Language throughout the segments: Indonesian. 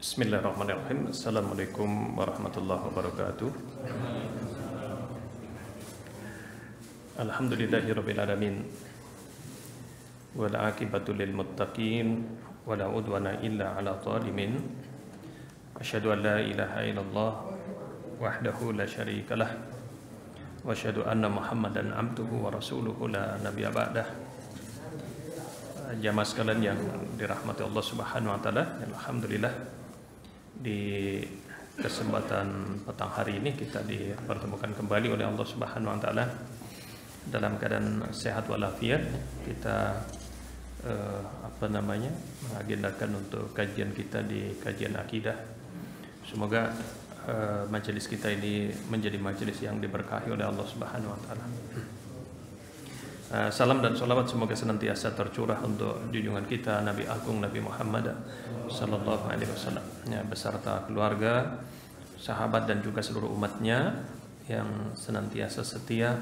Bismillahirrahmanirrahim. Assalamualaikum warahmatullahi wabarakatuh. Alhamdulillahirabbil alamin. Wal 'aqibatu lil muttaqin wa la udwana illa 'alal zalimin. Asyhadu an la ilaha illallah wahdahu la syarikalah wa asyhadu anna Muhammadan abduhu wa rasuluhu la nabiyya ba'dah. Jamaah sekalian yang dirahmati Allah Subhanahu wa taala, alhamdulillah di kesempatan petang hari ini kita dipertemukan kembali oleh Allah Subhanahu wa taala dalam keadaan sehat walafiat. Kita mengagendakan untuk kajian kita di kajian akidah. Semoga majelis kita ini menjadi majelis yang diberkahi oleh Allah Subhanahu wa taala. Salam dan salawat semoga senantiasa tercurah untuk junjungan kita Nabi Agung Nabi Muhammad sallallahu alaihi wasallam beserta keluarga, sahabat dan juga seluruh umatnya yang senantiasa setia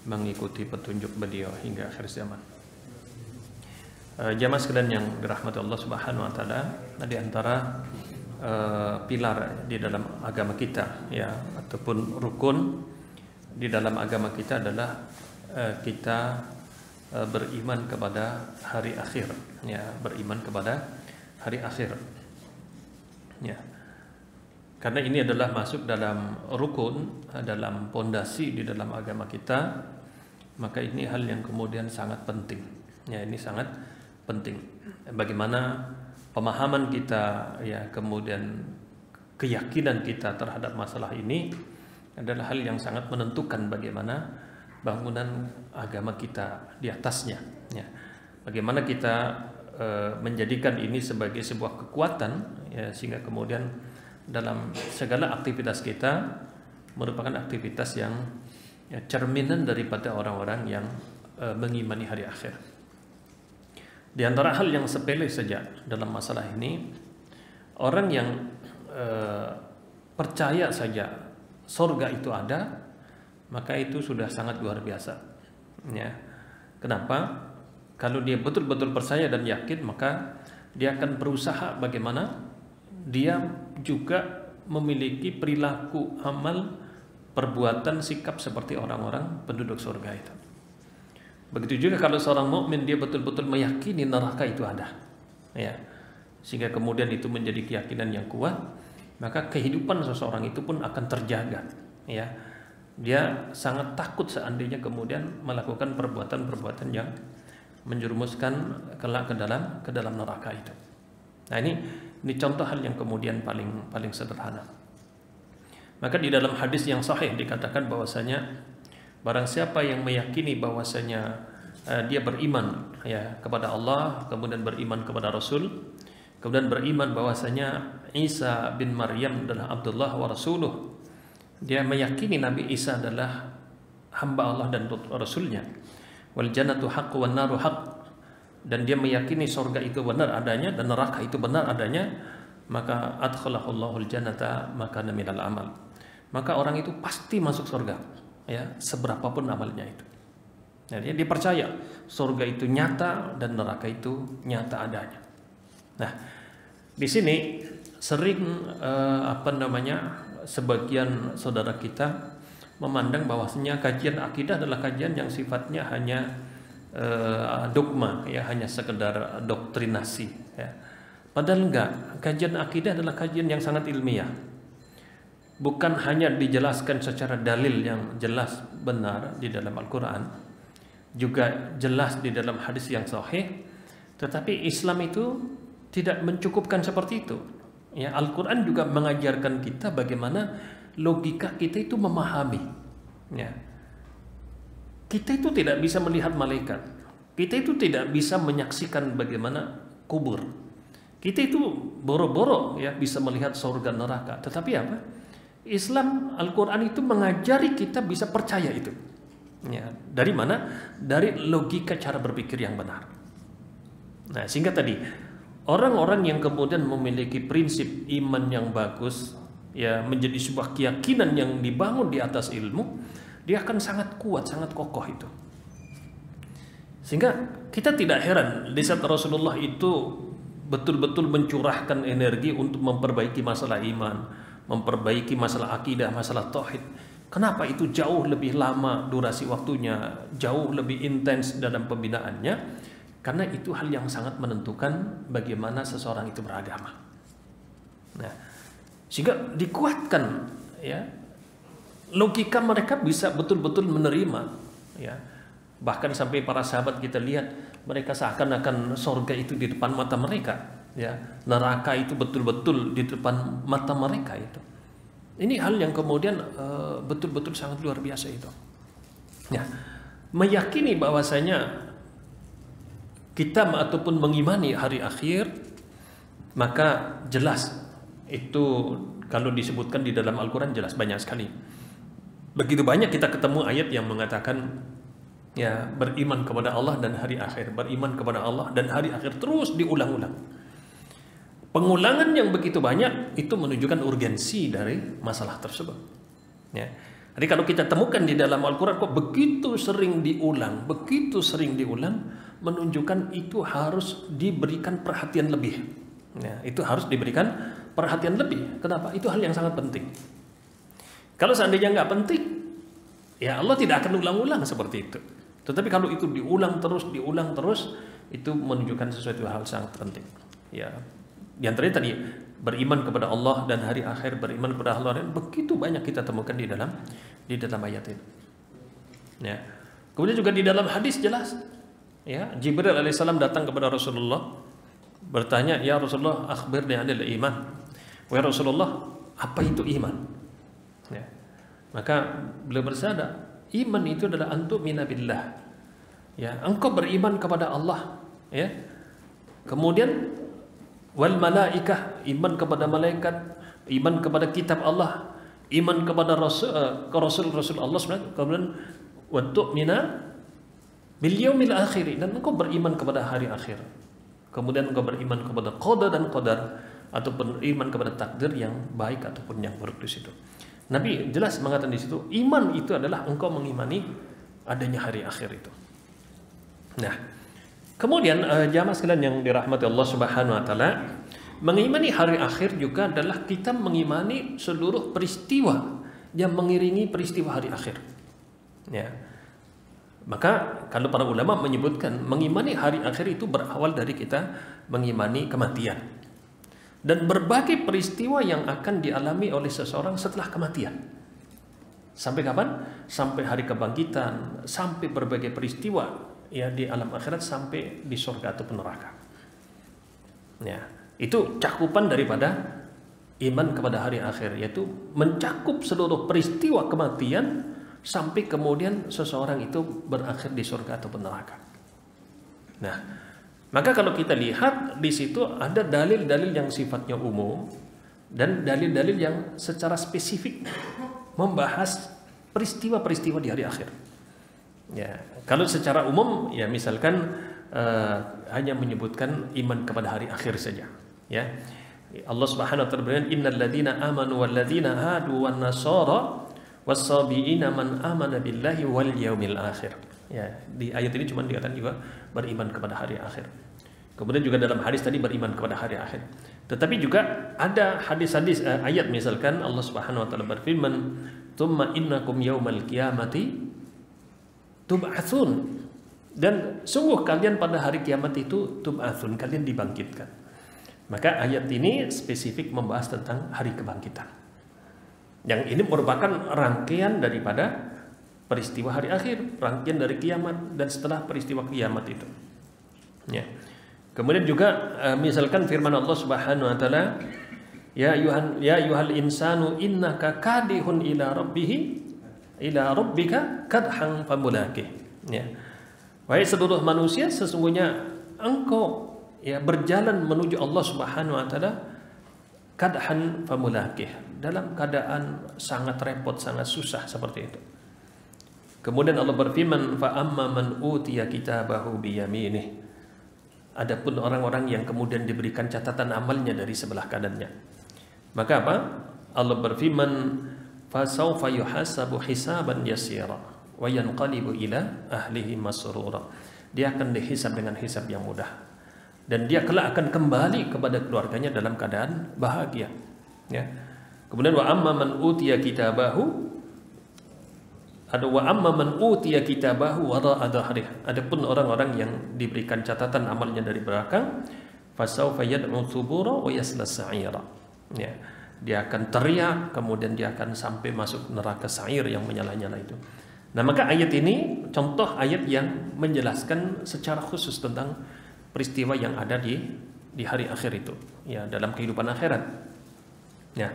mengikuti petunjuk beliau hingga akhir zaman. Jamaah sekalian yang dirahmati Allah Subhanahu wa taala, di antara pilar di dalam agama kita ya ataupun rukun di dalam agama kita adalah kita beriman kepada hari akhir ya, beriman kepada hari akhir ya, karena ini adalah masuk dalam rukun, dalam pondasi di dalam agama kita, maka ini hal yang kemudian sangat penting ya, ini sangat penting bagaimana pemahaman kita ya, kemudian keyakinan kita terhadap masalah ini adalah hal yang sangat menentukan bagaimana bangunan agama kita di atasnya ya. Bagaimana kita menjadikan ini sebagai sebuah kekuatan ya, sehingga kemudian dalam segala aktivitas kita merupakan aktivitas yang ya, cerminan daripada orang-orang yang mengimani hari akhir. Di antara hal yang sepele saja dalam masalah ini, orang yang percaya saja surga itu ada, maka itu sudah sangat luar biasa ya. Kenapa? Kalau dia betul-betul percaya dan yakin, maka dia akan berusaha bagaimana dia juga memiliki perilaku, amal, perbuatan, sikap seperti orang-orang penduduk surga itu. Begitu juga kalau seorang mukmin, dia betul-betul meyakini neraka itu ada ya, sehingga kemudian itu menjadi keyakinan yang kuat, maka kehidupan seseorang itu pun akan terjaga ya. Dia sangat takut seandainya kemudian melakukan perbuatan-perbuatan yang menjerumuskan kelak ke dalam neraka itu. Nah, ini contoh hal yang kemudian paling sederhana. Maka di dalam hadis yang sahih dikatakan bahwasanya barang siapa yang meyakini bahwasanya dia beriman ya kepada Allah, kemudian beriman kepada Rasul, kemudian beriman bahwasanya Isa bin Maryam adalah Abdullah wa Rasuluh, dia meyakini Nabi Isa adalah hamba Allah dan Rasulnya, wal jannatu haqq wan naru haqq, dan dia meyakini surga itu benar adanya dan neraka itu benar adanya, maka adkhalahullahu jannata makana minal amal, maka orang itu pasti masuk surga ya, seberapapun amalnya itu. Jadi dia percaya surga itu nyata dan neraka itu nyata adanya. Nah, di sini sering sebagian saudara kita memandang bahwasanya kajian akidah adalah kajian yang sifatnya hanya dogma ya, hanya sekedar doktrinasi ya. Padahal enggak, kajian akidah adalah kajian yang sangat ilmiah. Bukan hanya dijelaskan secara dalil yang jelas benar di dalam Al-Qur'an, juga jelas di dalam hadis yang sahih, tetapi Islam itu tidak mencukupkan seperti itu. Ya, Al-Quran juga mengajarkan kita bagaimana logika kita itu memahami ya. Kita itu tidak bisa melihat malaikat, kita itu tidak bisa menyaksikan bagaimana kubur, kita itu boro-boro ya bisa melihat surga neraka. Tetapi apa? Islam, Al-Quran itu mengajari kita bisa percaya itu ya. Dari mana? Dari logika cara berpikir yang benar. Nah, sehingga tadi orang-orang yang kemudian memiliki prinsip iman yang bagus ya, menjadi sebuah keyakinan yang dibangun di atas ilmu, dia akan sangat kuat, sangat kokoh itu. Sehingga kita tidak heran di saat Rasulullah itu betul-betul mencurahkan energi untuk memperbaiki masalah iman, memperbaiki masalah akidah, masalah tauhid. Kenapa itu jauh lebih lama durasi waktunya, jauh lebih intens dalam pembinaannya? Karena itu hal yang sangat menentukan bagaimana seseorang itu beragama. Nah, sehingga dikuatkan, ya, logika mereka bisa betul-betul menerima, ya. Bahkan sampai para sahabat kita lihat mereka seakan-akan surga itu di depan mata mereka, ya, neraka itu betul-betul di depan mata mereka itu. Ini hal yang kemudian betul-betul sangat luar biasa itu. Ya, meyakini bahwasanya kita ataupun mengimani hari akhir, maka jelas itu kalau disebutkan di dalam Al-Quran jelas banyak sekali. Begitu banyak kita ketemu ayat yang mengatakan, ya, beriman kepada Allah dan hari akhir, beriman kepada Allah dan hari akhir, terus diulang-ulang. Pengulangan yang begitu banyak itu menunjukkan urgensi dari masalah tersebut. Ya. Jadi kalau kita temukan di dalam Al-Quran kok begitu sering diulang, menunjukkan itu harus diberikan perhatian lebih. Ya, itu harus diberikan perhatian lebih. Kenapa? Itu hal yang sangat penting. Kalau seandainya nggak penting, ya Allah tidak akan ulang-ulang seperti itu. Tetapi kalau itu diulang terus, itu menunjukkan sesuatu hal sangat penting. Ya, di antaranya tadi beriman kepada Allah dan hari akhir, beriman kepada Allah, begitu banyak kita temukan di dalam ayat itu. Ya. Kemudian juga di dalam hadis jelas, ya, Jibril alaihissalam datang kepada Rasulullah bertanya, ya Rasulullah, akhbirni 'anil iman. Wahai Rasulullah, apa itu iman? Ya. Maka beliau bersabda, iman itu adalah antu'mina billah. Ya, engkau beriman kepada Allah, ya. Kemudian wal malaikah, iman kepada malaikat, iman kepada kitab Allah, iman kepada rasul Allah SWT. Kemudian wa tu'mina bil yaumil akhir, dan engkau beriman kepada hari akhir. Kemudian engkau beriman kepada qada dan qadar, ataupun iman kepada takdir yang baik ataupun yang buruk di situ. Nabi jelas mengatakan di situ, iman itu adalah engkau mengimani adanya hari akhir itu. Nah, kemudian jamaah sekalian yang dirahmati Allah Subhanahu wa taala, mengimani hari akhir juga adalah kita mengimani seluruh peristiwa yang mengiringi peristiwa hari akhir. Ya. Maka kalau para ulama menyebutkan mengimani hari akhir itu berawal dari kita mengimani kematian dan berbagai peristiwa yang akan dialami oleh seseorang setelah kematian. Sampai kapan? Sampai hari kebangkitan, sampai berbagai peristiwa, ya, di alam akhirat, sampai di surga ataupun neraka. Ya, itu cakupan daripada iman kepada hari akhir, yaitu mencakup seluruh peristiwa kematian sampai kemudian seseorang itu berakhir di surga ataupun neraka. Nah, maka kalau kita lihat di situ ada dalil-dalil yang sifatnya umum dan dalil-dalil yang secara spesifik membahas peristiwa-peristiwa di hari akhir. Ya, kalau secara umum, ya, misalkan hanya menyebutkan iman kepada hari akhir saja. Ya, Allah Subhanahu Wa Taala berfirman, Innal ladzina amanu wal ladzina hadu wan nasara was-sabiina man amana billahi wal yaumil akhir. Ya, di ayat ini cuma dikatakan juga beriman kepada hari akhir. Kemudian juga dalam hadis tadi beriman kepada hari akhir. Tetapi juga ada hadis-hadis ayat, misalkan Allah Subhanahu wa taala berfirman, "Tsumma innakum yaumal qiyamati tub'atsun." Dan sungguh kalian pada hari kiamat itu tub'atsun, kalian dibangkitkan. Maka ayat ini spesifik membahas tentang hari kebangkitan. Yang ini merupakan rangkaian daripada peristiwa hari akhir, rangkaian dari kiamat dan setelah peristiwa kiamat itu. Ya. Kemudian juga misalkan firman Allah Subhanahu wa taala, ya ayyuhal insanu innaka kadihun ila rabbika kadhan famulaqih. Ya. Wahai seluruh manusia, sesungguhnya engkau, ya, berjalan menuju Allah Subhanahu wa taala kadhan famulaqih, dalam keadaan sangat repot, sangat susah seperti itu. Kemudian Allah berfirman, fa amma man utiya kitabahu biyaminih. Adapun orang-orang yang kemudian diberikan catatan amalnya dari sebelah kanannya, maka apa? Allah berfirman, fa sawfa yuhasabu hisaban yasira wa yanqalibu ila ahlihi masrura. Dia akan dihisab dengan hisab yang mudah dan dia kelak akan kembali kepada keluarganya dalam keadaan bahagia. Ya. Kemudian wa amma man utiya kitabahu, ada wa amma man utiya kitabahu wara'a dhahrih. Adapun orang-orang yang diberikan catatan amalnya dari belakang, fasawfa yad'u thubura wa yasla sa'ira. Ya. Dia akan teriak, kemudian dia akan sampai masuk neraka sa'ir yang menyala-nyala itu. Nah, maka ayat ini contoh ayat yang menjelaskan secara khusus tentang peristiwa yang ada di hari akhir itu, ya, dalam kehidupan akhirat. Ya.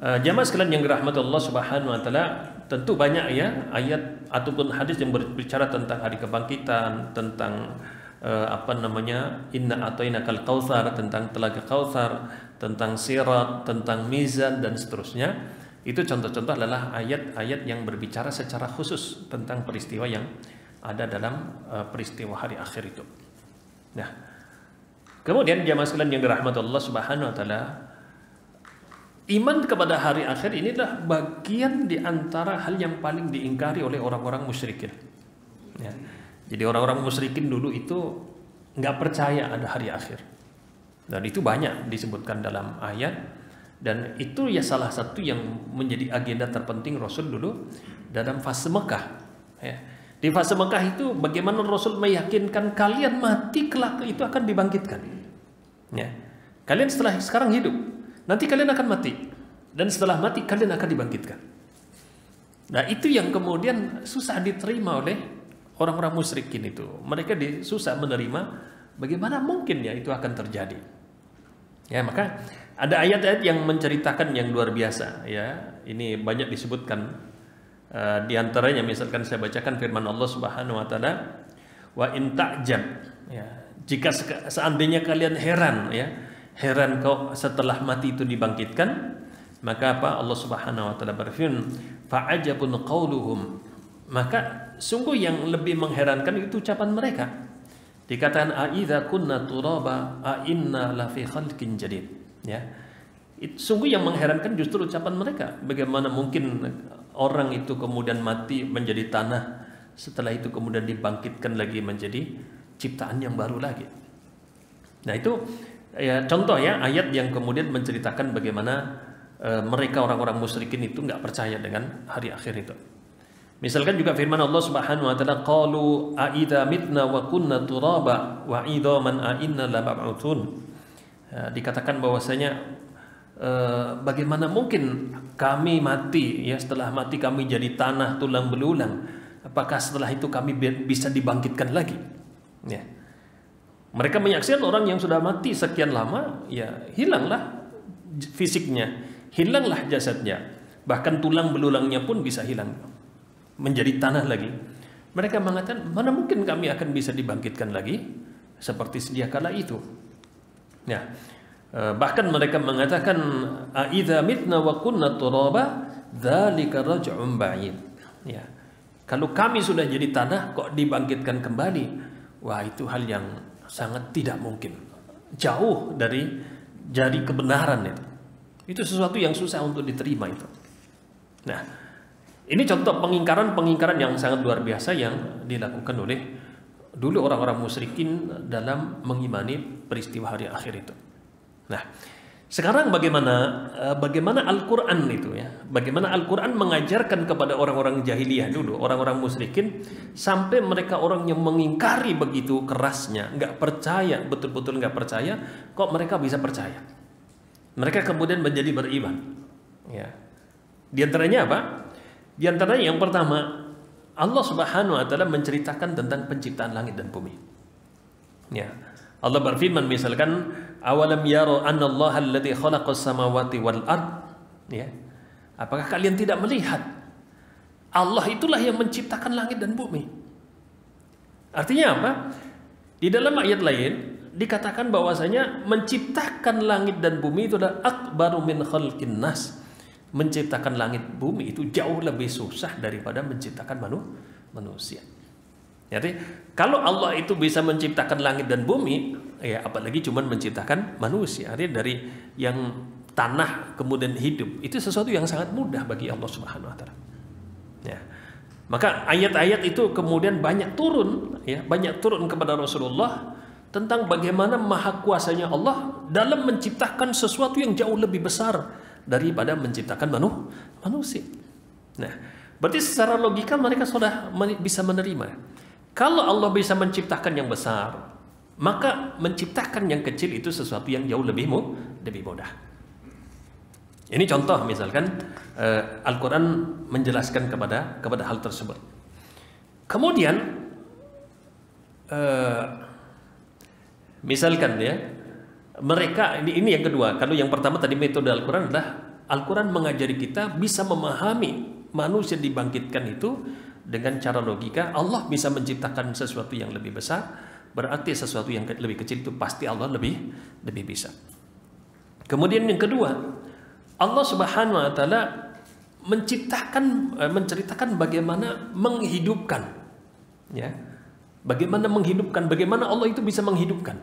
Jamaah sekalian yang dirahmati Allah Subhanahu wa taala, tentu banyak ya ayat ataupun hadis yang berbicara tentang hari kebangkitan, tentang inna atainakal kautsar, tentang telaga kautsar, tentang sirat, tentang mizan dan seterusnya. Itu contoh-contoh adalah ayat-ayat yang berbicara secara khusus tentang peristiwa yang ada dalam peristiwa hari akhir itu. Nah, kemudian jamaah sekalian yang dirahmati Allah Subhanahu wa taala, iman kepada hari akhir inilah bagian di antara hal yang paling diingkari oleh orang-orang musyrikin. Ya. Jadi orang-orang musyrikin dulu itu nggak percaya ada hari akhir. Dan itu banyak disebutkan dalam ayat. Dan itu ya salah satu yang menjadi agenda terpenting Rasul dulu dalam fase Mekah. Ya. Di fase Mekah itu bagaimana Rasul meyakinkan kalian mati kelak itu akan dibangkitkan. Ya. Kalian sekarang hidup, nanti kalian akan mati, dan setelah mati kalian akan dibangkitkan. Nah, itu yang kemudian susah diterima oleh orang-orang musyrikin itu. Mereka susah menerima bagaimana mungkin ya itu akan terjadi. Ya, maka ada ayat-ayat yang menceritakan yang luar biasa. Ya, ini banyak disebutkan. Di antaranya misalkan saya bacakan firman Allah Subhanahu wa taala, wa in ta'jab, ya, jika seandainya kalian heran, ya, heran kok setelah mati itu dibangkitkan, maka apa? Allah Subhanahu wa taala berfirman, fa'ajabun qauluhum, maka sungguh yang lebih mengherankan itu ucapan mereka. Dikatakan aidza kunna turaba a inna la fi khalqin jadid. Ya. Sungguh yang mengherankan justru ucapan mereka. Bagaimana mungkin orang itu kemudian mati menjadi tanah, setelah itu kemudian dibangkitkan lagi menjadi ciptaan yang baru lagi. Nah, itu ya contoh ya ayat yang kemudian menceritakan bagaimana mereka orang-orang musyrikin itu nggak percaya dengan hari akhir itu. Misalkan juga firman Allah Subhanahu wa taala, qalu a idza mitna wa kunna turaba wa idzaman a inna la mab'utsun. Dikatakan bahwasanya bagaimana mungkin kami mati, ya, setelah mati kami jadi tanah tulang belulang, apakah setelah itu kami bisa dibangkitkan lagi? Ya. Mereka menyaksikan orang yang sudah mati sekian lama, ya, hilanglah fisiknya, hilanglah jasadnya, bahkan tulang belulangnya pun bisa hilang menjadi tanah lagi. Mereka mengatakan, mana mungkin kami akan bisa dibangkitkan lagi seperti sedia kala itu. Nah, bahkan mereka mengatakan aidza mitna wa kunna turaba dzalika raj'un ba'id. Ya. Kalau kami sudah jadi tanah kok dibangkitkan kembali, wah, itu hal yang sangat tidak mungkin. Jauh dari kebenaran itu. Itu sesuatu yang susah untuk diterima itu. Nah, ini contoh pengingkaran yang sangat luar biasa yang dilakukan oleh dulu orang-orang musyrikin dalam mengimani peristiwa hari akhir itu. Nah, sekarang bagaimana Al-Quran itu, ya? Bagaimana Al-Quran mengajarkan kepada orang-orang jahiliyah dulu, orang-orang musyrikin, sampai mereka orang yang mengingkari begitu kerasnya, nggak percaya, betul-betul nggak percaya, kok mereka bisa percaya? Mereka kemudian menjadi beriman. Ya. Di antaranya apa? Di antaranya yang pertama, Allah Subhanahu wa taala menceritakan tentang penciptaan langit dan bumi. Ya. Allah berfirman misalkan, awalam yaro annallaha alladzi khalaqas samawati wal ard. Ya. Apakah kalian tidak melihat Allah itulah yang menciptakan langit dan bumi? Artinya apa? Di dalam ayat lain dikatakan bahwasanya menciptakan langit dan bumi itu adalah akbaru min khalqin nas. Menciptakan langit bumi itu jauh lebih susah daripada menciptakan manusia. Jadi kalau Allah itu bisa menciptakan langit dan bumi, ya apalagi cuma menciptakan manusia. Artinya dari yang tanah kemudian hidup, itu sesuatu yang sangat mudah bagi Allah Subhanahu wa taala. Ya. Maka ayat-ayat itu kemudian banyak turun, ya, banyak turun kepada Rasulullah tentang bagaimana maha kuasanya Allah dalam menciptakan sesuatu yang jauh lebih besar daripada menciptakan manusia. Nah, berarti secara logika mereka sudah bisa menerima. Kalau Allah bisa menciptakan yang besar, maka menciptakan yang kecil itu sesuatu yang jauh lebih mudah. Ini contoh misalkan Al-Quran menjelaskan kepada hal tersebut. Kemudian misalkan ya, mereka ini yang kedua. Kalau yang pertama tadi metode Al-Quran adalah Al-Quran mengajari kita bisa memahami manusia dibangkitkan itu dengan cara logika. Allah bisa menciptakan sesuatu yang lebih besar, berarti sesuatu yang lebih kecil itu pasti Allah lebih bisa. Kemudian yang kedua, Allah Subhanahu wa taala menceritakan bagaimana menghidupkan, ya. Bagaimana menghidupkan, bagaimana Allah itu bisa menghidupkan.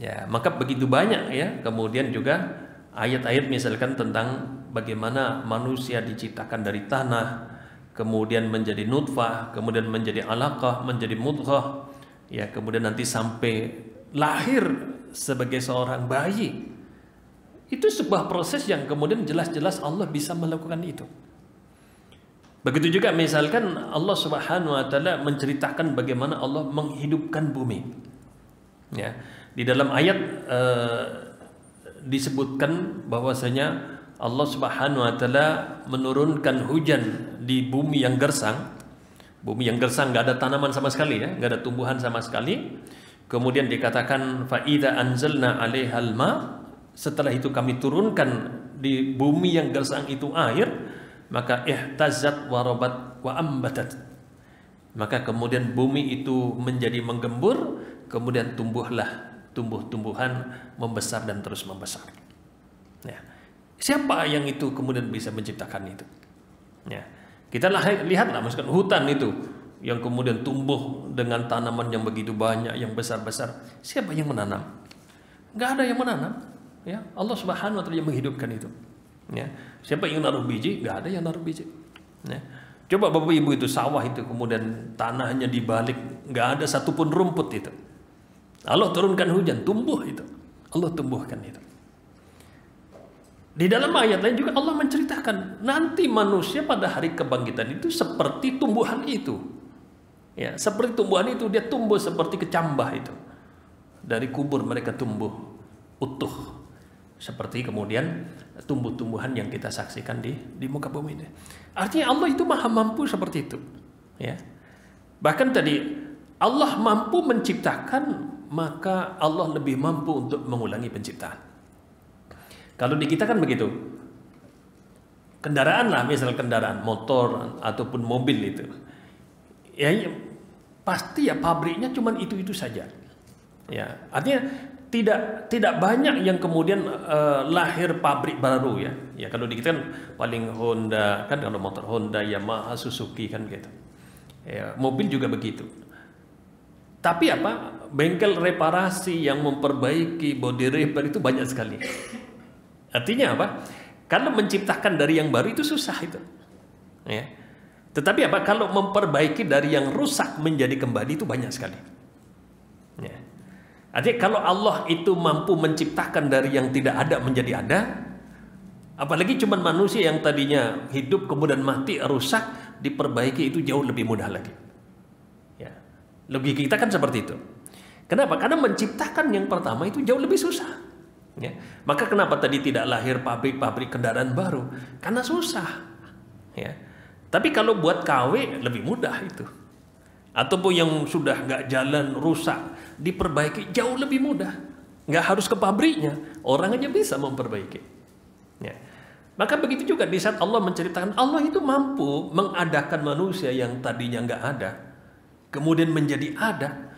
Ya, maka begitu banyak ya. Kemudian juga ayat-ayat misalkan tentang bagaimana manusia diciptakan dari tanah, kemudian menjadi nutfah, kemudian menjadi alaqah, menjadi mudghah. Ya, kemudian nanti sampai lahir sebagai seorang bayi. Itu sebuah proses yang kemudian jelas-jelas Allah bisa melakukan itu. Begitu juga misalkan Allah Subhanahu wa taala menceritakan bagaimana Allah menghidupkan bumi. Ya, di dalam ayat disebutkan bahwasanya Allah Subhanahu wa taala menurunkan hujan di bumi yang gersang. Bumi yang gersang, nggak ada tanaman sama sekali ya, nggak ada tumbuhan sama sekali. Kemudian dikatakan faida anzalna 'alaihal ma, setelah itu kami turunkan di bumi yang gersang itu air, maka ihtazat warabat wa ambatat. Maka kemudian bumi itu menjadi menggembur, kemudian tumbuhlah tumbuh-tumbuhan membesar dan terus membesar. Ya. Siapa yang itu kemudian bisa menciptakan itu? Ya. Kita lihatlah misalkan hutan itu yang kemudian tumbuh dengan tanaman yang begitu banyak, yang besar-besar. Siapa yang menanam? Nggak ada yang menanam. Ya, Allah Subhanahu wa taala yang menghidupkan itu. Ya. Siapa yang naruh biji? Nggak ada yang naruh biji. Ya. Coba Bapak Ibu itu sawah itu kemudian tanahnya dibalik, nggak ada satupun rumput itu. Allah turunkan hujan, tumbuh itu. Allah tumbuhkan itu. Di dalam ayat lain juga Allah menceritakan nanti manusia pada hari kebangkitan itu seperti tumbuhan itu. Ya, seperti tumbuhan itu, dia tumbuh seperti kecambah itu. Dari kubur mereka tumbuh utuh. Seperti kemudian tumbuh-tumbuhan yang kita saksikan di muka bumi ini. Artinya Allah itu maha mampu seperti itu. Ya. Bahkan tadi Allah mampu menciptakan, maka Allah lebih mampu untuk mengulangi penciptaan. Kalau di kita kan begitu, kendaraan lah, misal kendaraan motor ataupun mobil itu, ya pasti ya pabriknya cuman itu saja. Ya, artinya tidak banyak yang kemudian lahir pabrik baru ya. Ya kalau di kita kan paling Honda kan, kalau motor Honda, Yamaha, Suzuki kan gitu. Ya, mobil juga begitu. Tapi apa? Bengkel reparasi yang memperbaiki body repair itu banyak sekali. Artinya apa? Kalau menciptakan dari yang baru itu susah itu. Ya. Tetapi apa? Kalau memperbaiki dari yang rusak menjadi kembali itu banyak sekali. Ya. Artinya kalau Allah itu mampu menciptakan dari yang tidak ada menjadi ada, apalagi cuma manusia yang tadinya hidup kemudian mati, rusak, diperbaiki itu jauh lebih mudah lagi. Ya. Logika kita kan seperti itu. Kenapa? Karena menciptakan yang pertama itu jauh lebih susah. Ya. Maka kenapa tadi tidak lahir pabrik-pabrik kendaraan baru? Karena susah. Ya. Tapi kalau buat KW lebih mudah itu. Ataupun yang sudah nggak jalan, rusak, diperbaiki jauh lebih mudah. Nggak harus ke pabriknya, orang aja bisa memperbaiki. Ya. Maka begitu juga di saat Allah menceritakan Allah itu mampu mengadakan manusia yang tadinya nggak ada, kemudian menjadi ada.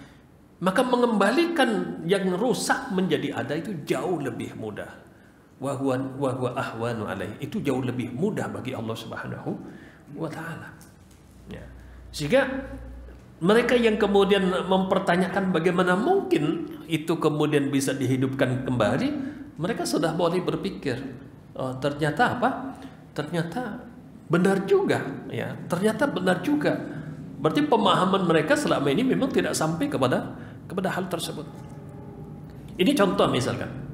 Maka mengembalikan yang rusak menjadi ada itu jauh lebih mudah. Wa huwa ahwanu alaihi. Itu jauh lebih mudah bagi Allah Subhanahu wa taala. Ya. Sehingga mereka yang kemudian mempertanyakan bagaimana mungkin itu kemudian bisa dihidupkan kembali, mereka sudah boleh berpikir, oh, ternyata apa? Ternyata benar juga, ya. Ternyata benar juga. Berarti pemahaman mereka selama ini memang tidak sampai kepada kepada hal tersebut. Ini contoh misalkan.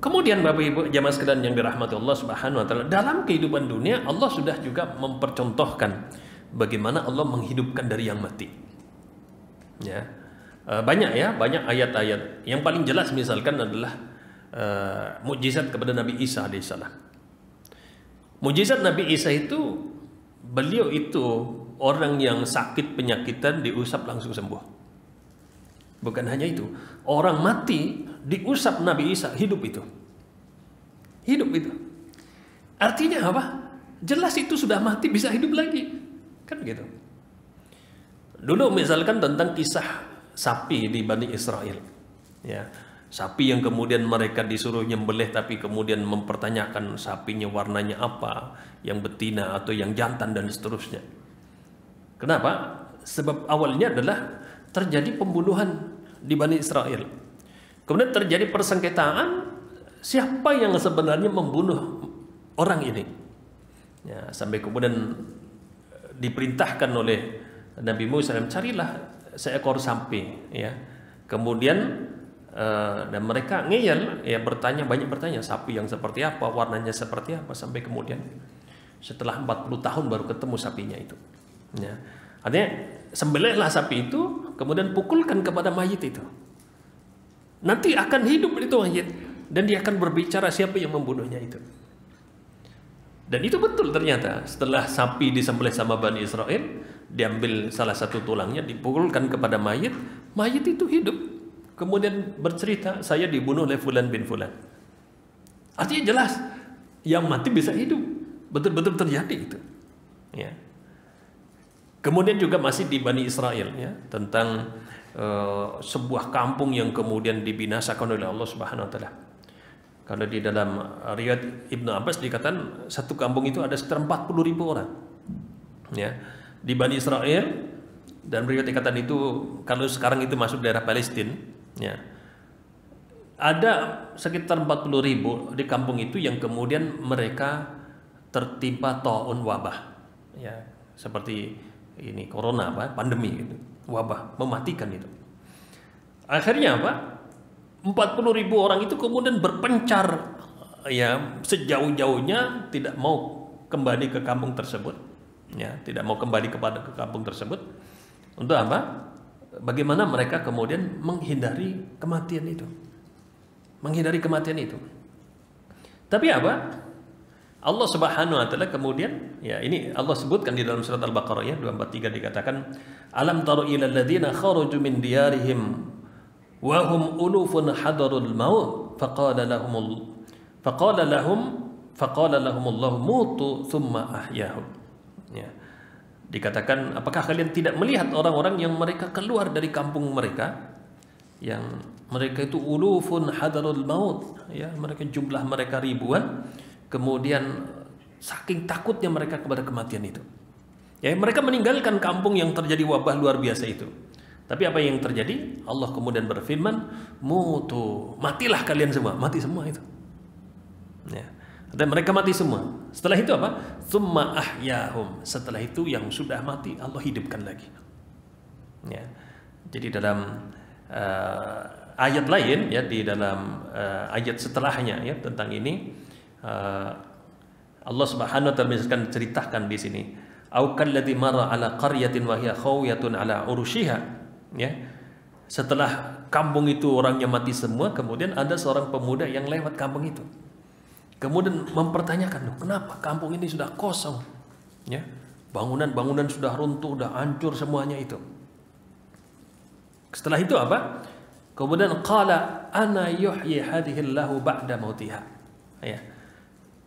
Kemudian Bapak Ibu jamaah sekalian yang dirahmati Allah Subhanahu wa taala, dalam kehidupan dunia Allah sudah juga mempercontohkan bagaimana Allah menghidupkan dari yang mati. Ya. Banyak ayat-ayat. Yang paling jelas misalkan adalah mukjizat kepada Nabi Isa alaihissalam. Mukjizat Nabi Isa itu, beliau itu orang yang sakit penyakitan diusap langsung sembuh. Bukan hanya itu, orang mati diusap Nabi Isa hidup itu. Artinya apa? Jelas itu sudah mati bisa hidup lagi. Kan gitu. Dulu misalkan tentang kisah sapi di Bani Israel. Ya, sapi yang kemudian mereka disuruh nyembelih tapi kemudian mempertanyakan sapinya warnanya apa, yang betina atau yang jantan dan seterusnya. Kenapa? Sebab awalnya adalah terjadi pembunuhan di Bani Israel. Kemudian terjadi persengketaan siapa yang sebenarnya membunuh orang ini. Ya, sampai kemudian diperintahkan oleh Nabi Musa, carilah seekor sapi, ya. Kemudian dan mereka ngeyel, ya, banyak bertanya sapi yang seperti apa, warnanya seperti apa, sampai kemudian setelah 40 tahun baru ketemu sapinya itu. Ya. Artinya sembelihlah sapi itu, kemudian pukulkan kepada mayit itu. Nanti akan hidup itu mayit dan dia akan berbicara siapa yang membunuhnya itu. Dan itu betul ternyata. Setelah sapi disembelih sama Bani Israel, diambil salah satu tulangnya, dipukulkan kepada mayit, mayit itu hidup. Kemudian bercerita, saya dibunuh oleh Fulan bin Fulan. Artinya jelas, yang mati bisa hidup. Betul-betul terjadi itu. Ya. Kemudian juga masih di Bani Israel, ya, tentang sebuah kampung yang kemudian dibinasakan oleh Allah Subhanahu wa taala. Kalau di dalam riwayat Ibnu Abbas dikatakan satu kampung itu ada sekitar 40.000 orang. Ya, di Bani Israel, dan riwayat dikatakan itu kalau sekarang itu masuk daerah Palestina, ya. Ada sekitar 40.000 di kampung itu yang kemudian mereka tertimpa taun wabah. Ya, seperti ini corona pandemi gitu. Wabah mematikan itu. Akhirnya apa? 40.000 orang itu kemudian berpencar, ya, sejauh-jauhnya tidak mau kembali ke kampung tersebut, ya, tidak mau kembali ke kampung tersebut. Untuk apa? Bagaimana mereka kemudian menghindari kematian itu. Tapi apa? Allah Subhanahu wa taala kemudian, ya, ini Allah sebutkan di dalam surat Al-Baqarah, ya, 243 dikatakan, alam taru ilal ladzina kharaju min diyarihim wa hum ulufun hadarul maut faqala lahum Allah mutu thumma ahyahum. Ya. Dikatakan, apakah kalian tidak melihat orang-orang yang mereka keluar dari kampung mereka, yang mereka itu ulufun hadarul maut, ya, mereka jumlah mereka ribuan, kemudian saking takutnya mereka kepada kematian itu, ya, mereka meninggalkan kampung yang terjadi wabah luar biasa itu. Tapi apa yang terjadi? Allah kemudian berfirman, mutu, matilah kalian semua, mati semua itu. Ya. Dan mereka mati semua. Setelah itu apa? Tsumma ahyahum. Setelah itu yang sudah mati Allah hidupkan lagi. Ya. Jadi dalam ayat lain, ya, di dalam ayat setelahnya, ya, tentang ini Allah Subhanahu wa taala misalkan ceritakan di sini, au kalladzi marra ala qaryatin wa hiya khawiyatun ala urushiha. Ya, setelah kampung itu orangnya mati semua, kemudian ada seorang pemuda yang lewat kampung itu, kemudian mempertanyakan, kenapa kampung ini sudah kosong, ya, bangunan-bangunan sudah runtuh, sudah hancur semuanya itu. Setelah itu apa? Kemudian qala ana yuhyi hadhihi Allahu ba'da mautiha. Ya.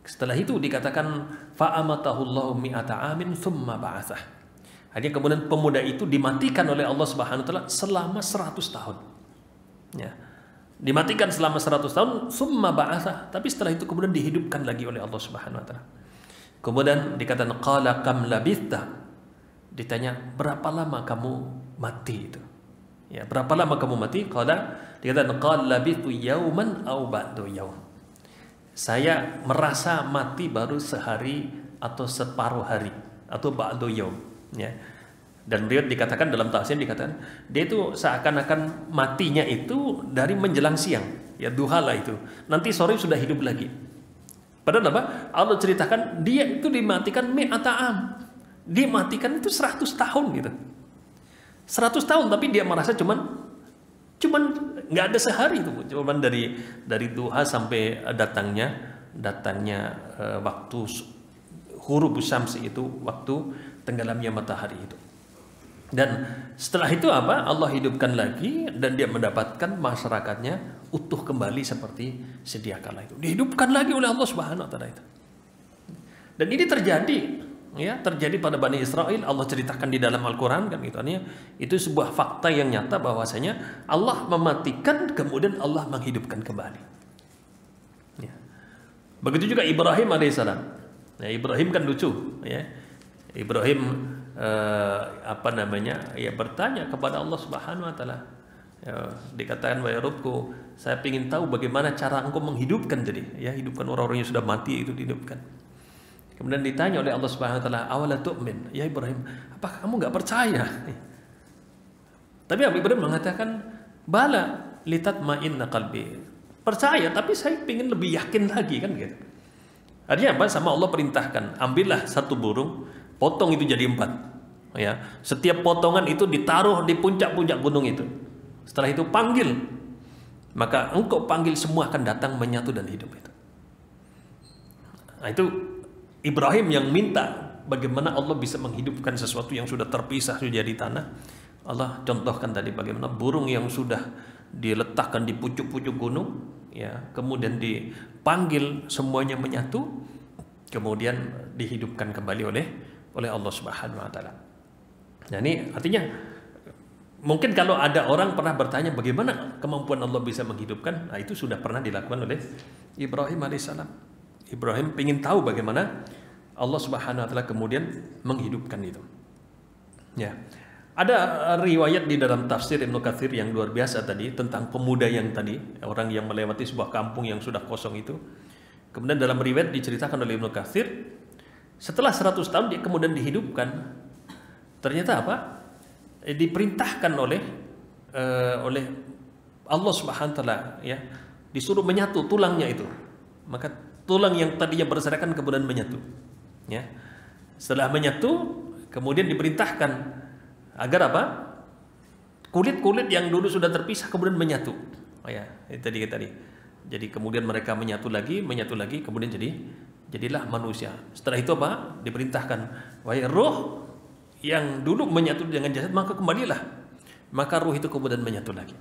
Setelah itu dikatakan fa amatahu Allahu mi'ata amin tsumma ba'atsah. Akhirnya kemudian pemuda itu dimatikan oleh Allah Subhanahu wa taala selama 100 tahun. Ya. Dimatikan selama 100 tahun, summa ba'atsa, tapi setelah itu kemudian dihidupkan lagi oleh Allah Subhanahu wa taala. Kemudian dikatakan qala kam labitha. Ditanya, berapa lama kamu mati itu? Ya, berapa lama kamu mati? Qala, dikatakan qala labithu yauman aw ba'du yaum. Saya merasa mati baru sehari atau separuh hari atau ba'du yaum. Ya. Dan riwayat dikatakan dalam tafsir dikatakan dia itu seakan-akan matinya itu dari menjelang siang, ya duha lah itu. Nanti sore sudah hidup lagi. Padahal apa? Allah ceritakan dia itu dimatikan mi'ata'am. Dia matikan itu 100 tahun gitu. 100 tahun tapi dia merasa cuman nggak ada sehari itu, cuman dari duha sampai datangnya waktu huruf syamsi itu, waktu tenggelamnya matahari itu. Dan setelah itu apa? Allah hidupkan lagi dan dia mendapatkan masyarakatnya utuh kembali seperti sedia kala itu. Dihidupkan lagi oleh Allah Subhanahu wa taala itu. Dan ini terjadi pada Bani Israel. Allah ceritakan di dalam Al-Qur'an kan gitu. Itu sebuah fakta yang nyata bahwasanya Allah mematikan kemudian Allah menghidupkan kembali. Ya. Begitu juga Ibrahim alaihissalam. Ya, Ibrahim kan lucu ya. Ibrahim bertanya kepada Allah Subhanahu wa taala. Ya, dikatakan wahai Rabbku, saya ingin tahu bagaimana cara engkau menghidupkan hidupkan orang-orang yang sudah mati itu dihidupkan. Kemudian ditanya oleh Allah Subhanahu wa taala, "Awala tu'min?" Ya Ibrahim, apakah kamu enggak percaya? Tapi Ibrahim mengatakan, "Bala litatma'inna qalbi." Percaya, tapi saya ingin lebih yakin lagi kan gitu. Artinya apa? Sama Allah perintahkan, ambillah satu burung, potong itu jadi 4. Ya, setiap potongan itu ditaruh di puncak-puncak gunung itu. Setelah itu panggil, maka engkau panggil semua akan datang menyatu dan hidup itu. Nah, itu Ibrahim yang minta bagaimana Allah bisa menghidupkan sesuatu yang sudah terpisah sudah di tanah. Allah contohkan tadi bagaimana burung yang sudah diletakkan di pucuk-pucuk gunung, ya, kemudian dipanggil semuanya menyatu, kemudian dihidupkan kembali oleh Allah Subhanahu wa taala. Nah, ini artinya mungkin kalau ada orang pernah bertanya bagaimana kemampuan Allah bisa menghidupkan, nah itu sudah pernah dilakukan oleh Ibrahim alaihissalam. Ibrahim ingin tahu bagaimana Allah Subhanahu wa taala kemudian menghidupkan itu. Ya. Ada riwayat di dalam tafsir Ibnu Katsir yang luar biasa tadi tentang pemuda yang tadi, orang yang melewati sebuah kampung yang sudah kosong itu. Kemudian dalam riwayat diceritakan oleh Ibnu Katsir, setelah 100 tahun dia kemudian dihidupkan. Ternyata apa? Diperintahkan oleh Allah Subhanahu wa taala, ya, disuruh menyatu tulangnya itu. Maka tulang yang tadinya berserakan kemudian menyatu. Ya. Setelah menyatu, kemudian diperintahkan agar apa? Kulit-kulit yang dulu sudah terpisah kemudian menyatu. Oh ya, itu tadi. Jadi kemudian mereka menyatu lagi, kemudian jadilah manusia. Setelah itu apa? Diperintahkan, wahai roh yang dulu menyatu dengan jasad, maka kembalilah. Maka roh itu kemudian menyatu lagi.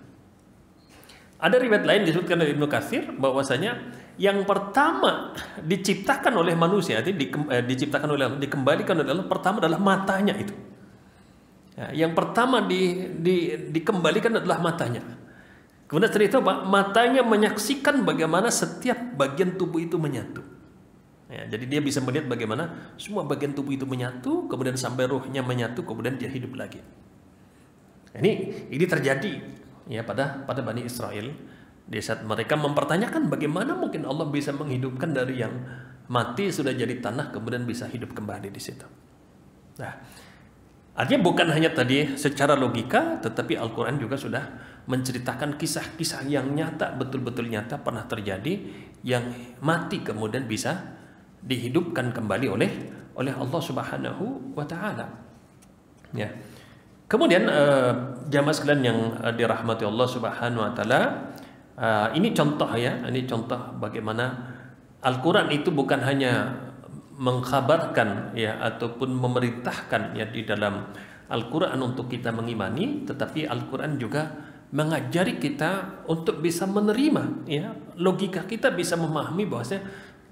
Ada riwayat lain disebutkan oleh Ibnu Katsir bahwasanya yang pertama diciptakan oleh manusia, dikembalikan oleh Allah, pertama adalah matanya itu. Ya, yang pertama dikembalikan adalah matanya. Kemudian setelah itu matanya menyaksikan bagaimana setiap bagian tubuh itu menyatu. Ya, jadi dia bisa melihat bagaimana semua bagian tubuh itu menyatu, kemudian sampai ruhnya menyatu, kemudian dia hidup lagi. Ini terjadi ya pada Bani Israel di saat mereka mempertanyakan bagaimana mungkin Allah bisa menghidupkan dari yang mati sudah jadi tanah kemudian bisa hidup kembali di situ. Nah, artinya bukan hanya tadi secara logika, tetapi Al-Quran juga sudah menceritakan kisah-kisah yang nyata, betul-betul nyata pernah terjadi, yang mati kemudian bisa dihidupkan kembali oleh Allah Subhanahu wa taala. Ya. Kemudian jamaah sekalian yang dirahmati Allah Subhanahu wa taala, ini contoh bagaimana Al-Quran itu bukan hanya mengkhabarkan ya ataupun memerintahkan ya di dalam Al-Quran untuk kita mengimani, tetapi Al-Quran juga mengajari kita untuk bisa menerima ya, logika kita bisa memahami bahwasanya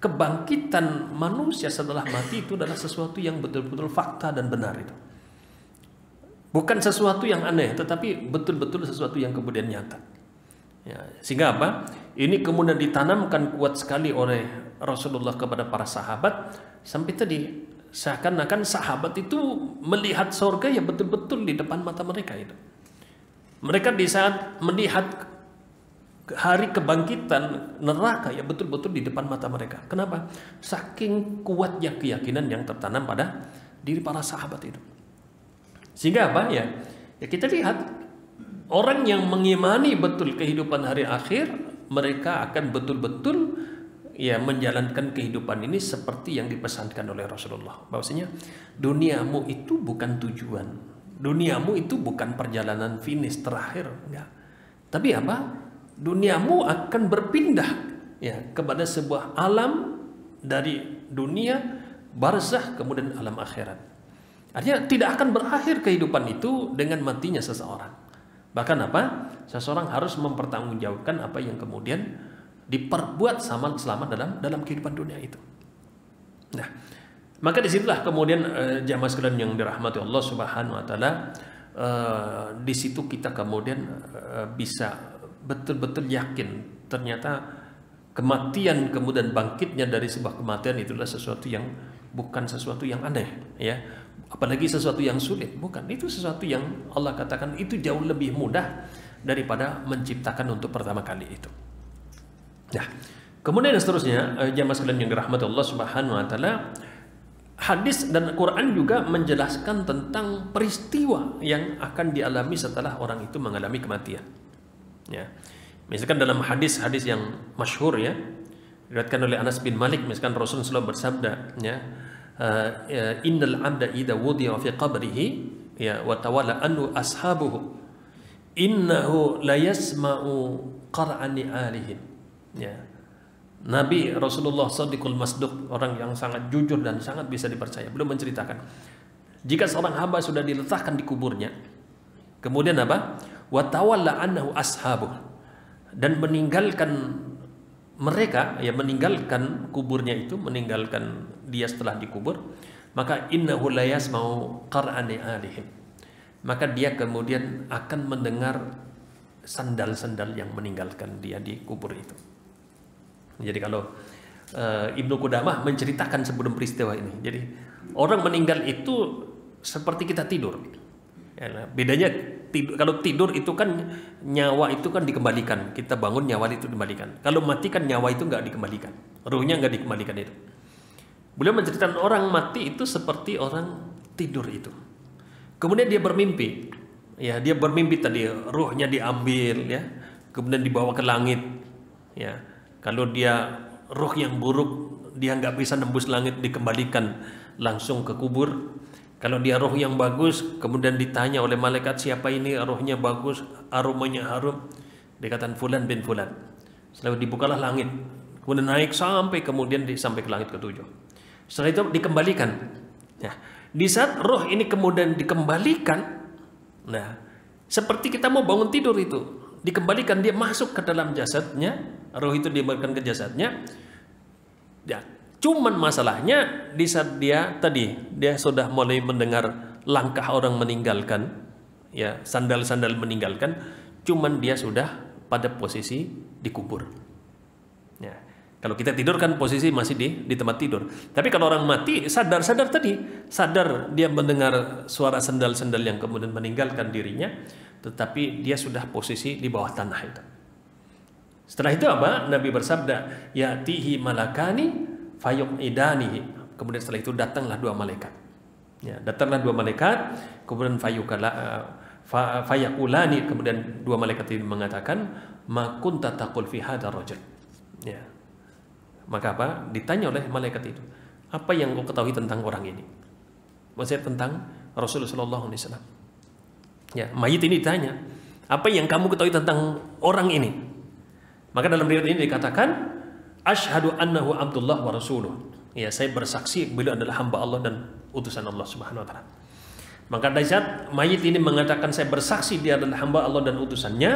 kebangkitan manusia setelah mati itu adalah sesuatu yang betul-betul fakta dan benar itu. Bukan sesuatu yang aneh, tetapi betul-betul sesuatu yang kemudian nyata. Ya, sehingga apa? Ini kemudian ditanamkan kuat sekali oleh Rasulullah kepada para sahabat sampai tadi seakan-akan sahabat itu melihat surga ya betul-betul di depan mata mereka itu. Mereka di saat melihat hari kebangkitan neraka ya betul-betul di depan mata mereka. Kenapa? Saking kuatnya keyakinan yang tertanam pada diri para sahabat itu. Sehingga apa ya? Ya kita lihat orang yang mengimani betul kehidupan hari akhir, mereka akan betul-betul ya menjalankan kehidupan ini seperti yang dipesankan oleh Rasulullah. Bahwasanya duniamu itu bukan tujuan, duniamu itu bukan perjalanan finish terakhir, enggak. Tapi apa? Duniamu akan berpindah ya kepada sebuah alam dari dunia barzakh kemudian alam akhirat. Artinya tidak akan berakhir kehidupan itu dengan matinya seseorang. Bahkan apa? Seseorang harus mempertanggungjawabkan apa yang kemudian diperbuat selama dalam kehidupan dunia itu. Nah, maka disitulah kemudian jamaah sekalian yang dirahmati Allah Subhanahu Wa Taala, di situ kita kemudian bisa betul-betul yakin ternyata kematian kemudian bangkitnya dari sebuah kematian itulah sesuatu yang bukan sesuatu yang aneh, ya. Apalagi sesuatu yang sulit, bukan. Itu sesuatu yang Allah katakan itu jauh lebih mudah daripada menciptakan untuk pertama kali itu. Nah, kemudian seterusnya jamaah sekalian yang dirahmati Allah Subhanahu Wa Taala, hadis dan Quran juga menjelaskan tentang peristiwa yang akan dialami setelah orang itu mengalami kematian. Ya, misalkan dalam hadis-hadis yang masyhur ya, diriwayatkan oleh Anas bin Malik, misalkan Rasulullah SAW bersabda, ya, innal abda idza wudi'a fi qabrihi ya wa tawalla anhu ashabuhu innahu la yasma'u qara'ani alihim. Ya. Nabi Rasulullah Shadiqul Masduq, orang yang sangat jujur dan sangat bisa dipercaya, belum menceritakan jika seorang hamba sudah diletakkan di kuburnya, kemudian apa? Wa tawalla annahu ashabuh, dan meninggalkan mereka, ya meninggalkan kuburnya itu, meninggalkan dia setelah dikubur, maka innahu la yasma'u qara'ani alihim, maka dia kemudian akan mendengar sandal-sandal yang meninggalkan dia di kubur itu. Jadi kalau Ibnu Qudamah menceritakan sebelum peristiwa ini, jadi orang meninggal itu seperti kita tidur. Ya, bedanya kalau tidur itu kan nyawa itu kan dikembalikan, kita bangun nyawa itu dikembalikan. Kalau mati kan nyawa itu nggak dikembalikan, ruhnya nggak dikembalikan itu. Beliau menceritakan orang mati itu seperti orang tidur itu. Kemudian dia bermimpi, ya dia bermimpi tadi ruhnya diambil, ya kemudian dibawa ke langit, ya. Kalau dia ruh yang buruk, dia nggak bisa nembus langit, dikembalikan langsung ke kubur. Kalau dia ruh yang bagus, kemudian ditanya oleh malaikat, siapa ini, ruhnya bagus, aromanya harum, dikatakan fulan bin fulan. Setelah dibukalah langit, kemudian naik sampai kemudian sampai ke langit ketujuh. Setelah itu dikembalikan. Ya, di saat ruh ini kemudian dikembalikan, nah seperti kita mau bangun tidur itu, dikembalikan, dia masuk ke dalam jasadnya, roh itu dikembalikan ke jasadnya. Ya, cuman masalahnya di saat dia sudah mulai mendengar langkah orang meninggalkan, ya sandal-sandal meninggalkan, cuman dia sudah pada posisi dikubur. Ya, kalau kita tidur kan posisi masih di tempat tidur. Tapi kalau orang mati sadar dia mendengar suara sandal-sandal yang kemudian meninggalkan dirinya, tetapi dia sudah posisi di bawah tanah itu. Setelah itu apa? Nabi bersabda, ya'tihi malakani fayuqidanihi. Kemudian setelah itu datanglah dua malaikat. Ya, datanglah dua malaikat, kemudian fayakulani, kemudian dua malaikat ini mengatakan, ma kunta taqul fi hadzal rajul. Ya. Maka apa? Ditanya oleh malaikat itu, apa yang kau ketahui tentang orang ini? Maksudnya tentang Rasulullah sallallahu alaihi wasallam. Ya, mayit ini ditanya, apa yang kamu ketahui tentang orang ini? Maka dalam riwayat ini dikatakan, asyhadu annahu abdullah wa rasuluh. Ya, saya bersaksi beliau adalah hamba Allah dan utusan Allah Subhanahu wa taala. Maka dari saat mayit ini mengatakan saya bersaksi dia adalah hamba Allah dan utusannya,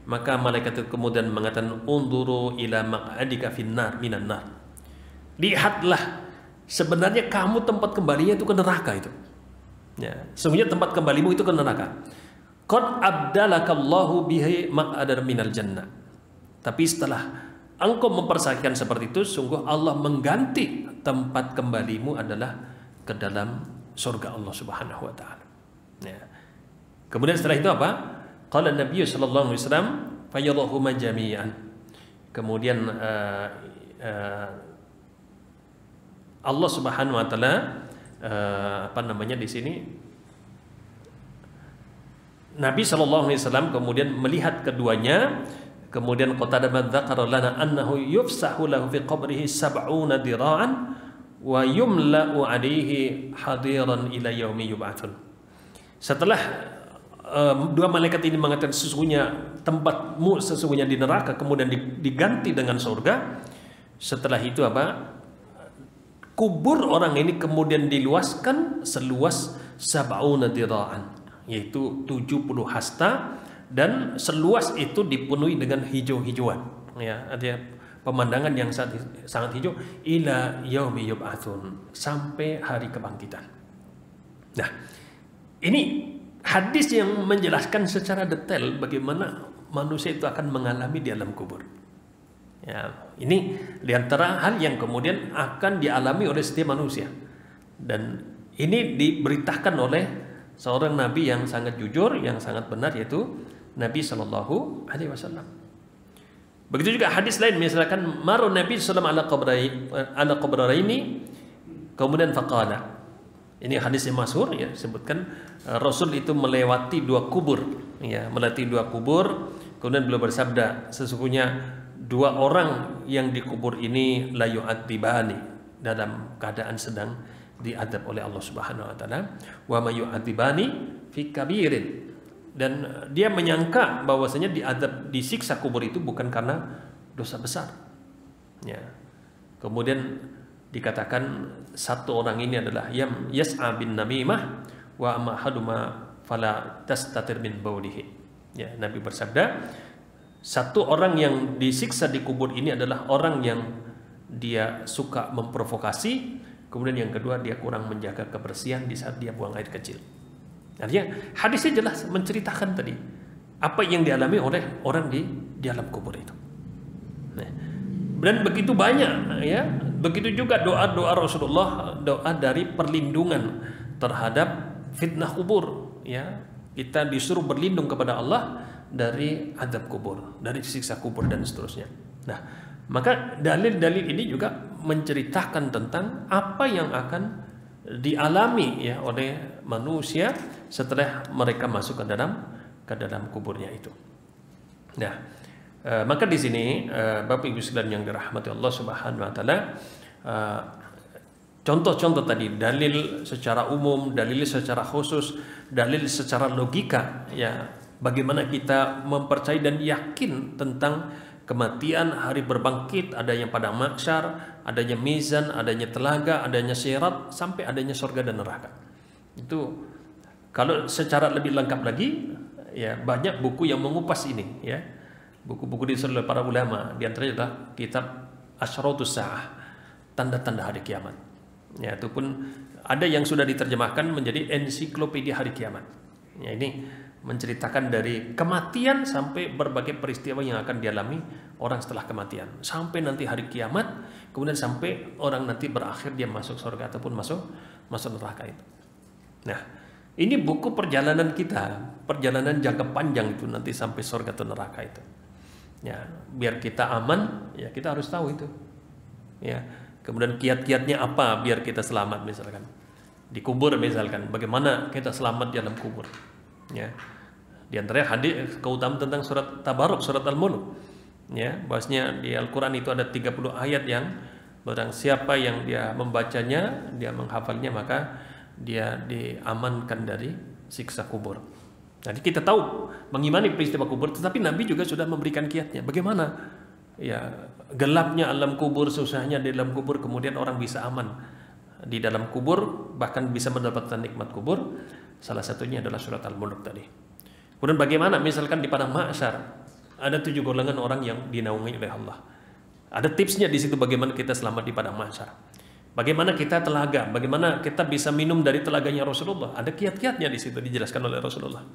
maka malaikat itu kemudian mengatakan, unduru ila maq'adika finnar minan nar. Lihatlah, sebenarnya kamu tempat kembalinya itu ke neraka itu. Ya, sesungguhnya tempat kembalimu itu ke neraka. Qad abdalakallahu bihi maq'adar minal jannah. Tapi setelah engkau mempersaksikan seperti itu, sungguh Allah mengganti tempat kembalimu adalah ke dalam surga Allah Subhanahu wa taala. Ya. Kemudian setelah itu apa? Qala Nabi sallallahu alaihi wasallam fayadhuma jami'an. Kemudian Allah Subhanahu wa taala di sini Nabi SAW kemudian melihat keduanya, kemudian Qatadah dzakara lana annahu yufsahu lahu fi qabrihi 70 dira'an wa yumla'u 'alaihi hadiran ila yaumi yub'atsun. Setelah dua malaikat ini mengatakan sesungguhnya tempatmu sesungguhnya di neraka, kemudian diganti dengan surga. Setelah itu apa? Kubur orang ini kemudian diluaskan seluas 70 dira'an, yaitu 70 hasta, dan seluas itu dipenuhi dengan hijau-hijauan, ya, artinya pemandangan yang sangat hijau, ila yaumi yub'atsun, sampai hari kebangkitan. Nah, ini hadis yang menjelaskan secara detail bagaimana manusia itu akan mengalami di alam kubur. Ya, ini diantara hal yang kemudian akan dialami oleh setiap manusia, dan ini diberitakan oleh seorang nabi yang sangat jujur, yang sangat benar, yaitu Nabi Shallallahu Alaihi Wasallam. Begitu juga hadis lain, misalkan marun Nabi Sallam ala qabraini, kemudian faqala. Ini hadis yang masyhur, ya, sebutkan Rasul itu melewati dua kubur, ya, melewati dua kubur, kemudian beliau bersabda, sesungguhnya dua orang yang dikubur ini la yu'adzibani, dalam keadaan sedang diadab oleh Allah Subhanahu wa taala, wa may yu'adzibani fi kabirin, dan dia menyangka bahwasanya diadab, disiksa kubur itu bukan karena dosa besar, ya. Kemudian dikatakan satu orang ini adalah yang yas'a bin namimah wa amma haduma fala tastatir min baulihi, ya. Nabi bersabda, satu orang yang disiksa di kubur ini adalah orang yang dia suka memprovokasi, kemudian yang kedua dia kurang menjaga kebersihan di saat dia buang air kecil. Artinya hadisnya jelas menceritakan tadi apa yang dialami oleh orang di alam kubur itu. Nah, dan begitu banyak, ya, begitu juga doa-doa Rasulullah, doa dari perlindungan terhadap fitnah kubur, ya. Kita disuruh berlindung kepada Allah dari azab kubur, dari siksa kubur dan seterusnya. Nah, maka dalil-dalil ini juga menceritakan tentang apa yang akan dialami, ya, oleh manusia setelah mereka masuk ke dalam kuburnya itu. Nah, maka di sini Bapak Ibu sekalian yang dirahmati Allah Subhanahu wa taala, contoh-contoh tadi, dalil secara umum, dalil secara khusus, dalil secara logika, ya, bagaimana kita mempercayai dan yakin tentang kematian, hari berbangkit, adanya padang mahsyar, adanya mizan, adanya telaga, adanya sirat, sampai adanya surga dan neraka. Itu kalau secara lebih lengkap lagi, ya, banyak buku yang mengupas ini, ya. Buku-buku ditulis oleh para ulama, di antaranya adalah kitab Asyratus Sa'ah, tanda-tanda hari kiamat. Ya, itu pun ada yang sudah diterjemahkan menjadi ensiklopedia hari kiamat. Ya, ini menceritakan dari kematian sampai berbagai peristiwa yang akan dialami orang setelah kematian, sampai nanti hari kiamat, kemudian sampai orang nanti berakhir dia masuk surga ataupun masuk neraka itu. Nah, ini buku perjalanan kita, perjalanan jangka panjang itu nanti sampai surga atau neraka itu. Ya, biar kita aman, ya, kita harus tahu itu. Ya, kemudian kiat-kiatnya apa biar kita selamat, misalkan di kubur, misalkan bagaimana kita selamat di dalam kubur. Ya, di antara hadis keutamaan tentang surat Tabaruk, surat Al-Mulk, ya, bahwasanya di Al-Qur'an itu ada 30 ayat yang barang siapa yang dia membacanya, dia menghafalnya, maka dia diamankan dari siksa kubur. Jadi kita tahu mengimani peristiwa kubur, tetapi Nabi juga sudah memberikan kiatnya. Bagaimana, ya, gelapnya alam kubur, susahnya di dalam kubur, kemudian orang bisa aman di dalam kubur, bahkan bisa mendapatkan nikmat kubur. Salah satunya adalah surat Al-Mulk tadi. Kemudian bagaimana misalkan di padang mahsyar ada 7 golongan orang yang dinaungi oleh Allah. Ada tipsnya di situ bagaimana kita selamat di padang mahsyar. Bagaimana kita telaga, bagaimana kita bisa minum dari telaganya Rasulullah. Ada kiat-kiatnya di situ dijelaskan oleh Rasulullah.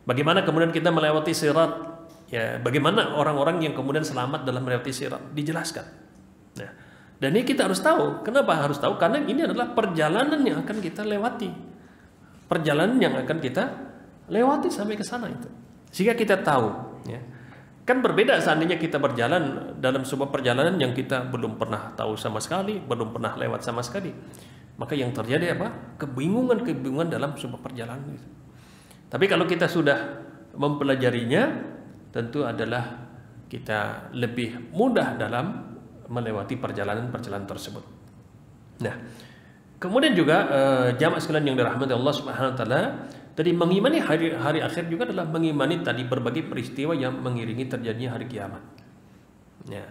Bagaimana kemudian kita melewati sirat, ya, bagaimana orang-orang yang kemudian selamat dalam melewati sirat dijelaskan. Nah, dan ini kita harus tahu. Kenapa harus tahu? Karena ini adalah perjalanan yang akan kita lewati. Perjalanan yang akan kita lewati sampai ke sana itu. Sehingga kita tahu, ya. Kan berbeda seandainya kita berjalan dalam sebuah perjalanan yang kita belum pernah tahu sama sekali, belum pernah lewat sama sekali. Maka yang terjadi apa? Kebingungan dalam sebuah perjalanan itu. Tapi kalau kita sudah mempelajarinya, tentu adalah kita lebih mudah dalam melewati perjalanan-perjalanan tersebut. Nah, kemudian juga jamaah sekalian yang dirahmati Allah Subhanahu wa taala, tadi mengimani hari akhir juga adalah mengimani tadi berbagai peristiwa yang mengiringi terjadinya hari kiamat. Ya.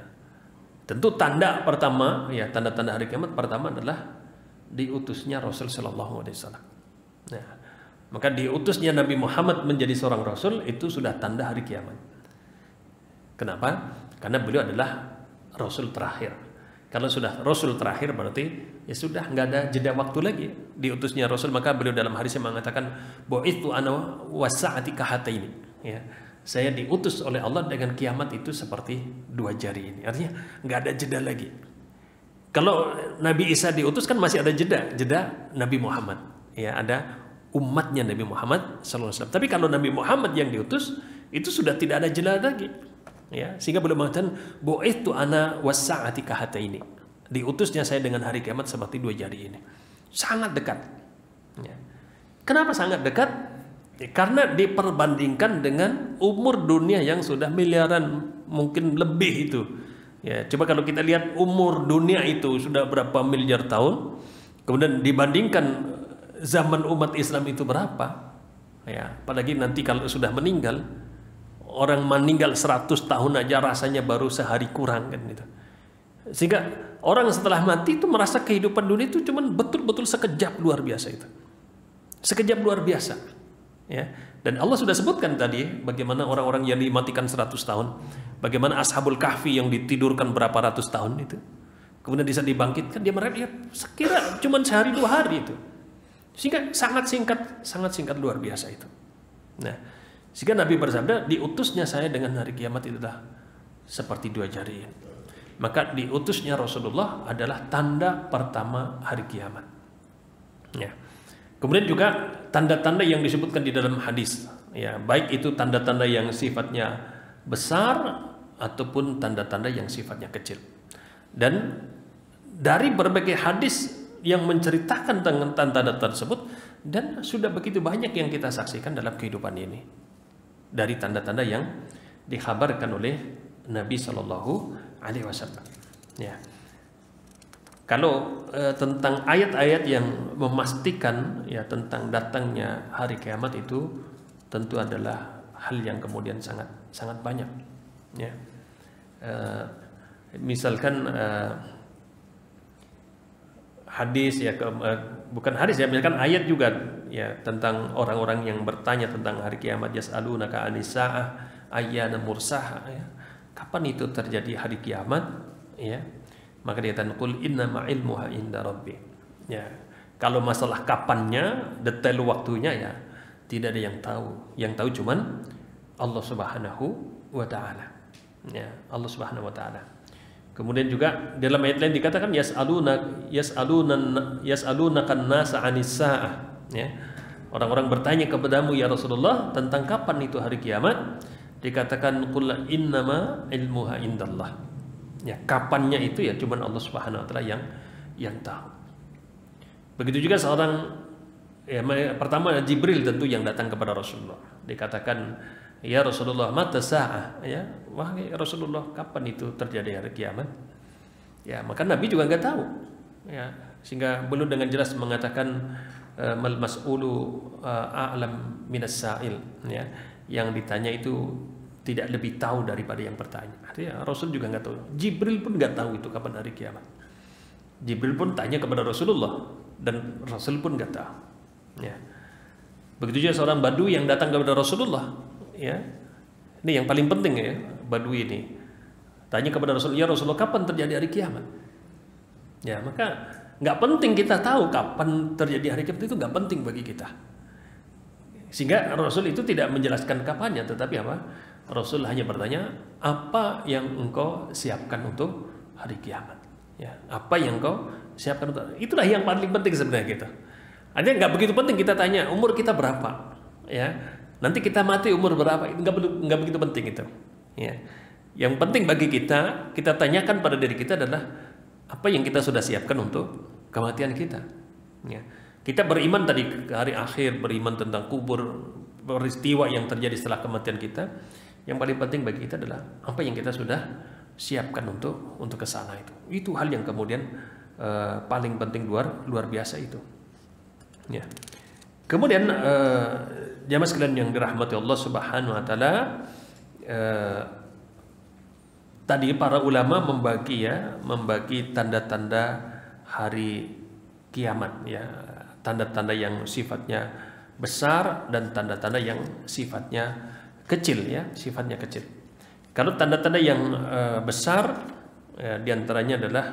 Tentu tanda pertama, ya tanda-tanda hari kiamat pertama adalah diutusnya Rasul sallallahu alaihi wasallam. Nah, maka diutusnya Nabi Muhammad menjadi seorang rasul itu sudah tanda hari kiamat. Kenapa? Karena beliau adalah rasul terakhir. Kalau sudah rasul terakhir berarti ya sudah nggak ada jeda waktu lagi diutusnya rasul. Maka beliau dalam hadis mengatakan bu'itsu ana wasa'ati kahataini. Ya, saya diutus oleh Allah dengan kiamat itu seperti dua jari ini. Artinya nggak ada jeda lagi. Kalau Nabi Isa diutus kan masih ada jeda Nabi Muhammad. Ya, ada umatnya Nabi Muhammad SAW. Tapi kalau Nabi Muhammad yang diutus itu sudah tidak ada jeda lagi. Ya, sehingga beliau mengatakan bu'itsu ana wasa'ati kahataini. Diutusnya saya dengan hari kiamat seperti dua jari ini. Sangat dekat. Ya. Kenapa sangat dekat? Ya, karena diperbandingkan dengan umur dunia yang sudah miliaran mungkin lebih itu. Ya, coba kalau kita lihat umur dunia itu sudah berapa miliar tahun, kemudian dibandingkan zaman umat Islam itu berapa? Ya, apalagi nanti kalau sudah meninggal, orang meninggal 100 tahun aja rasanya baru sehari kurang kan gitu. Sehingga orang setelah mati itu merasa kehidupan dunia itu cuman betul-betul sekejap luar biasa itu. Sekejap luar biasa. Ya. Dan Allah sudah sebutkan tadi bagaimana orang-orang yang dimatikan 100 tahun, bagaimana Ashabul Kahfi yang ditidurkan berapa ratus tahun itu. Kemudian bisa dibangkitkan, dia mereka ya, sekira cuman sehari 2 hari itu. Sehingga sangat singkat luar biasa itu. Nah, sehingga Nabi bersabda, diutusnya saya dengan hari kiamat itu adalah seperti dua jari. Maka diutusnya Rasulullah adalah tanda pertama hari kiamat. Ya. Kemudian juga tanda-tanda yang disebutkan di dalam hadis, ya, baik itu tanda-tanda yang sifatnya besar ataupun tanda-tanda yang sifatnya kecil. Dan dari berbagai hadis yang menceritakan tentang tanda-tanda tersebut, dan sudah begitu banyak yang kita saksikan dalam kehidupan ini dari tanda-tanda yang dikhabarkan oleh Nabi Shallallahu Alaihi Wasallam. Ya, kalau tentang ayat-ayat yang memastikan ya tentang datangnya hari kiamat itu tentu adalah hal yang kemudian sangat banyak. Ya, misalkan hadis ya bukan hadis ya, misalkan ayat juga ya tentang orang-orang yang bertanya tentang hari kiamat, yas'alunaka anis-sa'ah ayyana mursaha, ya. Kapan itu terjadi hari kiamat, ya? Maka dia katakan qul innama ilmuha inda rabbi. Ya, kalau masalah kapannya, detail waktunya ya tidak ada yang tahu. Yang tahu cuman Allah Subhanahu wa taala. Ya, Allah Subhanahu wa taala. Kemudian juga dalam ayat lain dikatakan yas'alunakan nasa anis-sa'ah, ya. Orang-orang bertanya kepadamu ya Rasulullah tentang kapan itu hari kiamat. Dikatakan qul innama ilmuha indallah. Ya, kapannya itu ya cuman Allah Subhanahu wa taala yang tahu. Begitu juga seorang ya, pertama Jibril tentu yang datang kepada Rasulullah. Dikatakan ya Rasulullah mata sa'ah, ya wahai Rasulullah kapan itu terjadi hari kiamat? Ya, maka Nabi juga nggak tahu. Ya, sehingga beliau dengan jelas mengatakan mal mas'ulu a'lam minas sa'il, ya. Yang ditanya itu tidak lebih tahu daripada yang bertanya. Artinya Rasul juga nggak tahu. Jibril pun nggak tahu itu kapan hari kiamat. Jibril pun tanya kepada Rasulullah dan Rasul pun nggak tahu. Ya. Begitu juga seorang Badui yang datang kepada Rasulullah. Ya, ini yang paling penting ya, Badui ini tanya kepada Rasul, ya Rasulullah kapan terjadi hari kiamat? Ya, maka nggak penting kita tahu kapan terjadi hari kiamat, itu nggak penting bagi kita. Sehingga Rasul itu tidak menjelaskan kapannya, tetapi apa? Rasul hanya bertanya, apa yang engkau siapkan untuk hari kiamat? Ya, apa yang engkau siapkan untuk? Itulah yang paling penting sebenarnya gitu. Artinya nggak begitu penting kita tanya umur kita berapa, ya. Nanti kita mati umur berapa? Nggak begitu penting itu. Ya. Yang penting bagi kita tanyakan pada diri kita adalah apa yang kita sudah siapkan untuk kematian kita. Ya. Kita beriman tadi ke hari akhir, beriman tentang kubur, peristiwa yang terjadi setelah kematian kita, yang paling penting bagi kita adalah apa yang kita sudah siapkan untuk ke sana itu. Itu hal yang kemudian paling penting luar biasa itu. Ya. Kemudian jamaah sekalian yang dirahmati Allah Subhanahu wa taala, tadi para ulama membagi tanda-tanda hari kiamat ya, tanda-tanda yang sifatnya besar dan tanda-tanda yang sifatnya kecil ya, sifatnya kecil. Kalau tanda-tanda yang besar diantaranya adalah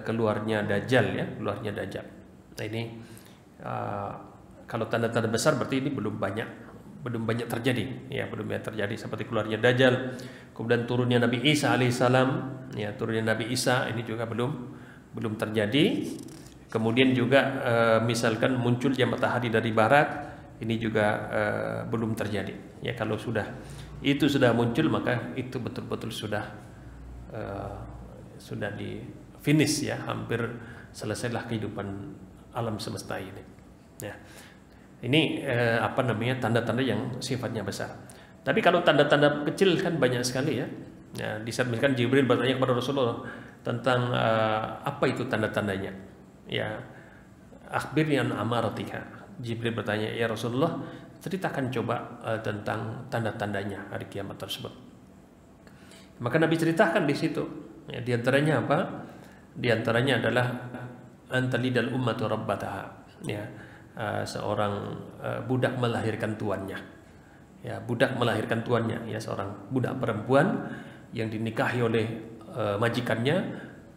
keluarnya Dajjal ya, keluarnya Dajjal. Nah ini kalau tanda-tanda besar berarti ini belum banyak terjadi ya, belum banyak terjadi seperti keluarnya Dajjal, kemudian turunnya Nabi Isa alaihissalam ya, turunnya Nabi Isa ini juga belum terjadi. Kemudian juga misalkan munculnya matahari dari barat, ini juga belum terjadi ya. Kalau itu sudah muncul, maka itu betul-betul sudah di finish ya, hampir selesailah kehidupan alam semesta ini ya. Ini tanda-tanda yang sifatnya besar. Tapi kalau tanda-tanda kecil kan banyak sekali ya. Ya, misalkan Jibril bertanya kepada Rasulullah tentang apa itu tanda-tandanya. Ya, akhbirni an amaratiha. Jibril bertanya, ya Rasulullah, ceritakan coba tentang tanda-tandanya hari kiamat tersebut. Maka Nabi ceritakan di situ. Ya, di antaranya apa? Di antaranya adalah antalidal ummatu rabbataha. Ya. Seorang budak melahirkan tuannya ya, budak melahirkan tuannya ya, seorang budak perempuan yang dinikahi oleh majikannya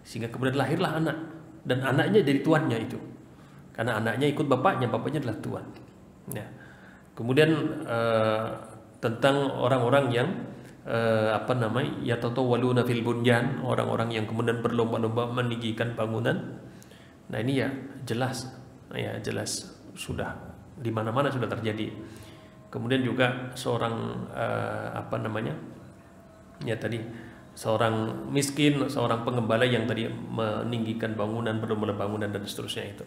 sehingga kemudian lahirlah anak, dan anaknya dari tuannya itu, karena anaknya ikut bapaknya adalah tuan ya. Kemudian tentang orang-orang yang yatatawwaluna fil bunyan, orang-orang yang kemudian berlomba-lomba meninggikan bangunan. Nah ini ya jelas sudah di mana-mana sudah terjadi. Kemudian juga seorang seorang miskin, seorang pengembala yang tadi meninggikan bangunan, berlomba bangunan dan seterusnya itu.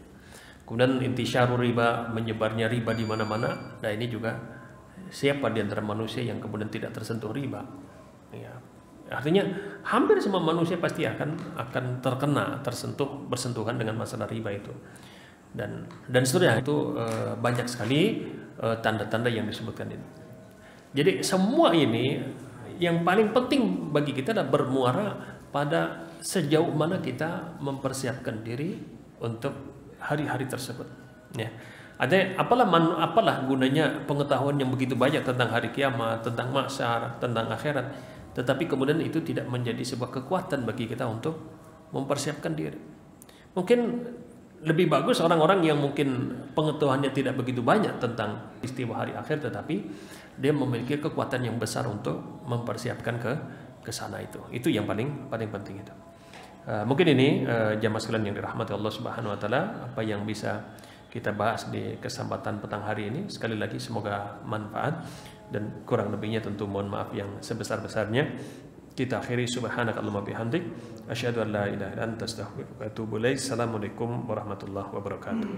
Kemudian intisyarur riba, menyebarnya riba di mana-mana. Nah ini juga siapa di antara manusia yang kemudian tidak tersentuh riba? Ya. Artinya hampir semua manusia pasti akan bersentuhan dengan masalah riba itu. Dan seterusnya itu banyak sekali tanda-tanda yang disebutkan ini. Jadi semua ini yang paling penting bagi kita adalah bermuara pada sejauh mana kita mempersiapkan diri untuk hari-hari tersebut. Ya. Apalah gunanya pengetahuan yang begitu banyak tentang hari kiamat, tentang mahsyar, tentang akhirat, tetapi kemudian itu tidak menjadi sebuah kekuatan bagi kita untuk mempersiapkan diri. Mungkin lebih bagus orang-orang yang mungkin pengetahuannya tidak begitu banyak tentang istiwa hari akhir, tetapi dia memiliki kekuatan yang besar untuk mempersiapkan ke sana itu. Itu yang paling penting itu. Mungkin ini jamaah sekalian yang dirahmati Allah Subhanahu wa taala, apa yang bisa kita bahas di kesempatan petang hari ini. Sekali lagi semoga manfaat, dan kurang lebihnya tentu mohon maaf yang sebesar-besarnya. Kita akhiri subhanakallahumma bihamdik asyhadu an la ilaha illa anta astaghfiruka wa atubu ilaik. Assalamualaikum warahmatullahi wabarakatuh.